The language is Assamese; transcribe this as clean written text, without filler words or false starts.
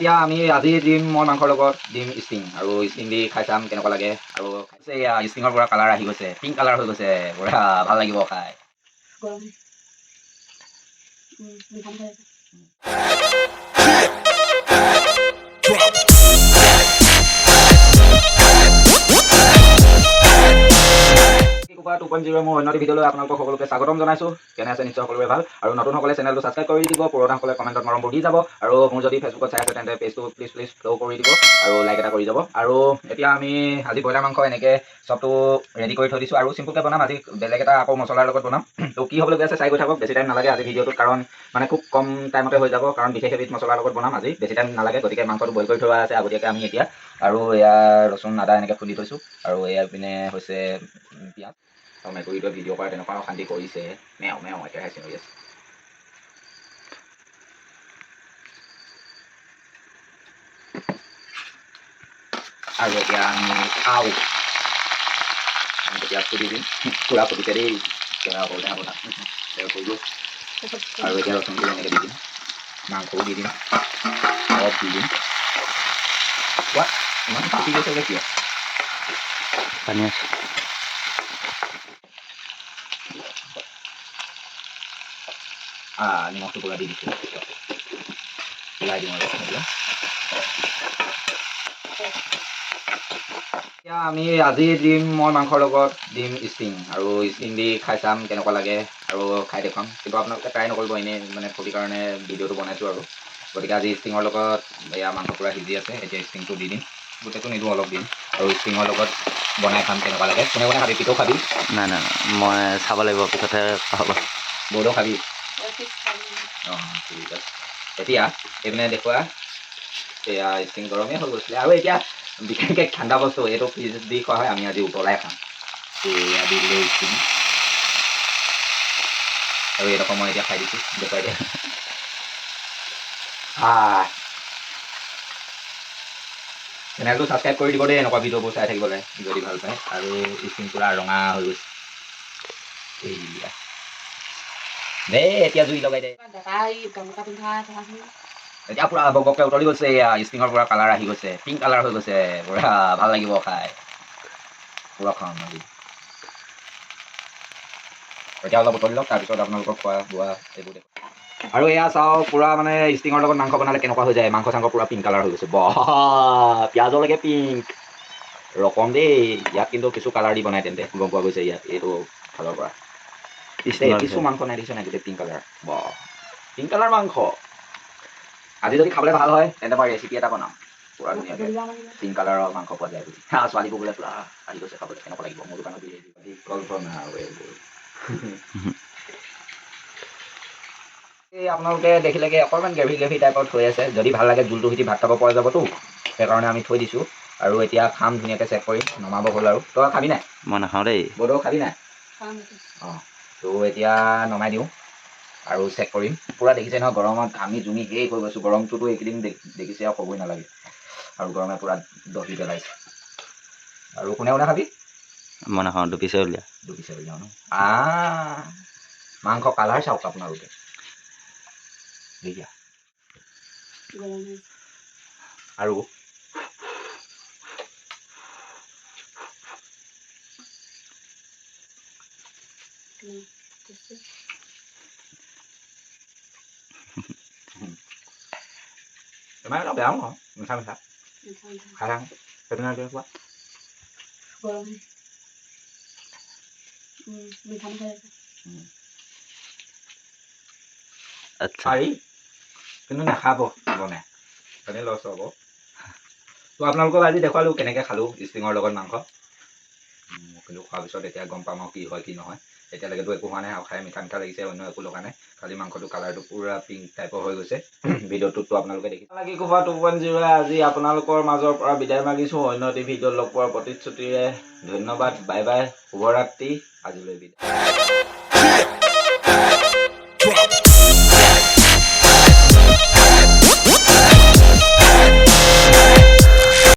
এতিয়া আমি আজি দিম মই মাংসৰ লগত দিম ষ্টিং আৰু ষ্টিং দি খাই চাম কেনেকুৱা লাগে আৰু ষ্টিঙৰ পৰা কালাৰ আহি গৈছে পিংক কালাৰ হৈ গৈছে পুৰা ভাল লাগিব খাই কুকুৰা 2.0 মোৰ অন্য ভিডিঅ'লৈ আপোনালোকক সকলোকে স্বাগতম জনাইছোঁ। কেনে আছে নিশ্চয় সকলোৰে ভাল আৰু নতুনসকলে চেনেলটো ছাবস্ক্ৰাইব কৰি দিব, পুৰণাসকলে কমেণ্টত মৰমবোৰ দি যাব আৰু মোৰ যদি ফেচবুকত চাই আছে তেন্তে পেজটো প্লিজ ফ'ল' কৰি দিব আৰু লাইক এটা কৰি যাব। আৰু এতিয়া আমি আজি ব্ৰইলাৰ মাংস এনেকৈ চবটো ৰেডি কৰি থৈ দিছোঁ আৰু চিম্পুলকৈ বনাম। আজি বেলেগ এটা আকৌ মছলাৰ লগত বনাম। তো কি হ'বলৈ গৈ আছে চাই গৈ থাকক, বেছি টাইম নালাগে আজি ভিডিঅ'টোত, কাৰণ মানে খুব কম টাইমতে হৈ যাব, কাৰণ বিশেষ এবিধ মছলাৰ লগত বনাম আজি, বেছি টাইম নালাগে। গতিকে মাংসটো বইল কৰি থোৱা আছে আগতীয়াকৈ আমি এতিয়া, আৰু এয়া ৰচুন আদা এনেকৈ খুন্দি থৈছোঁ আৰু এয়া পিনে হৈছে পিঁয়াজ। আৰু মেকুৰীটোৱে ভিডিঅ' কৰা তেনেকুৱা অশান্তি কৰিছে, মেও মেও একেৰাহে চিঞৰি আছে। আৰু এতিয়া আমি খাওঁ, পিঁয়াজটো দি দিম, পুৰা ফুটিছে দেই, কেমেৰা কৰোঁতে আপোনাৰ কৰিলোঁ। আৰু এতিয়া ৰচুনটো এনেকৈ দি দিম, মাংসও দি দিম, অলপ দি দিম। কোৱা ইমান ফুটি গৈছে যে কিয়? পানী আছে। নিমখটো পুৰা দি দিছোঁ, ওলাই দিম আৰু এতিয়া আমি আজি দিম মই মাংসৰ লগত দিম ষ্টিং আৰু ষ্টিং দি খাই চাম কেনেকুৱা লাগে আৰু খাই দেখুৱাম। কিন্তু আপোনালোকে ট্ৰাই নকৰিব, এনেই মানে ফূৰ্তিৰ কাৰণে ভিডিঅ'টো বনাইছোঁ আৰু। গতিকে আজি ষ্টিঙৰ লগত এয়া মাংস পুৰা সিজি আছে, এতিয়া ষ্টিংটো দি দিম, গোটেইটো নিদিওঁ অলপ দিম আৰু ষ্টিঙৰ লগত বনাই খাম কেনেকুৱা লাগে। কোনে কোনে খাবি? পিঠৌ খাবি? নাই নাই মই চাব লাগিব, পিছতহে হ'ব। বৌদৌ খাবি? অঁ ঠিক আছে। এতিয়া এইপিনে দেখুৱা, এয়া ষ্টিং গৰমেই হৈ গৈছিলে আৰু এতিয়া বিশেষকৈ ঠাণ্ডা বস্তু এইটো ফ্ৰিজ দি খোৱা হয়, আমি আজি উতলাই খাম। এয়া দি দিলোঁ ষ্টিং আৰু এইডোখৰ মই এতিয়া খাই দিছোঁ, দেখুৱাই দিয়া। চেনেলটো ছাবস্ক্ৰাইব কৰি দিব দেই এনেকুৱা ভিডিঅ'বোৰ চাই থাকিবলৈ যদি ভাল পায়। আৰু ষ্টিং পুৰা ৰঙা হৈ গৈছে, এইয়া দেই এতিয়া জুই লগাই দে। এতিয়া পুৰা বকবককৈ উতলি গৈছে, এয়া ষ্টিঙৰ পৰা কালাৰ আহি গৈছে, পিংক কালাৰ হৈ গৈছে, পুৰা ভাল লাগিব খাই, পুৰা খাম আজি। এতিয়া অলপ উতলি লওক, তাৰপিছত আপোনালোকক খোৱা বোৱা এইবোৰ দেখোঁ। আৰু এয়া চাওক, পুৰা মানে ষ্টিঙৰ লগত মাংস বনালে কেনেকুৱা হৈ যায়, মাংস চাংস পুৰা পিংক কালাৰ হৈ গৈছে। বাহ, পিঁয়াজলৈকে পিংক ৰকম দেই। ইয়াত কিন্তু কিছু কালাৰ দি বনাই তেন্তে গম পোৱা গৈছে ইয়াত এইটো ফালৰ পৰা। কিছু মাংস নাই দিছে নাই, গোটেই পিংক কালাৰ। বাহ, পিংক কালাৰ মাংস। আজি যদি খাবলৈ ভাল হয় তেন্তে মই ৰেচিপি এটা বনাম, পুৰা ধুনীয়াকৈ পিংক কালাৰৰ মাংস পোৱা যায় বুলি। ছোৱালীবোৰ বোলে পুৰা আহি গৈছে খাবলৈ, কেনেকুৱা লাগিব মোৰ দোকানত কল্পনা আৰু এইবোৰ। এই আপোনালোকে দেখিলেগে অকণমান গ্ৰেভি টাইপত হৈ আছে, যদি ভাল লাগে জোলটো সৈতে ভাত খাব পৰা যাবতো, সেইকাৰণে আমি থৈ দিছোঁ। আৰু এতিয়া খাম ধুনীয়াকৈ চেক কৰি, নমাব হ'ল আৰু। তই খাবি নাই? মই নাখাওঁ দেই। বৌদৌ খাবি নাই? অঁ, তো এতিয়া নমাই দিওঁ আৰু চেক কৰিম। পুৰা দেখিছে নহয় গৰমত ঘামি জুমি শেষ হৈ গৈছোঁ, গৰমটোতো এইকেইদিন দেখিছে আৰু ক'বই নালাগে, আৰু গৰমে পুৰা দহি পেলাইছে। আৰু কোনে কোনে খাবি? মই নাখাওঁ, দুপিছে উলিয়া। দুপিছে উলিয়াওঁ ন? মাংস কালাৰ চাওক আপোনালোকে, আৰু তোমাৰ অলপ বেয়াও নহয়, মিঠা মিঠা খাই থাক, সেইপিনে কোৱা। আচ্ছা, পাৰি কিন্তু নাখাব বনাই, তেনে লছ হ'ব। তো আপোনালোকক আজি দেখুৱালোঁ কেনেকৈ খালোঁ ষ্টিঙৰ লগত মাংস। কিন্তু খোৱাৰ পিছত এতিয়া গম পাম আৰু কি হয় কি নহয়। এতিয়ালৈকেতো একো হোৱা নাই আৰু খাই মিঠা মিঠা লাগিছে, অন্য একো লগা নাই, খালি মাংসটো কালাৰটো পূৰা পিংক টাইপৰ হৈ গৈছে। ভিডিঅ'টোতো আপোনালোকে দেখিছে। লাগি কুকুৰা 2.0 আজি আপোনালোকৰ মাজৰ পৰা বিদায় মাগিছোঁ, অন্য এটি ভিডিঅ'ত লগ পোৱাৰ প্ৰতিশ্ৰুতিৰে। ধন্যবাদ, বাই বাই, শুভৰাত্ৰি, আজিলৈ বিদায়।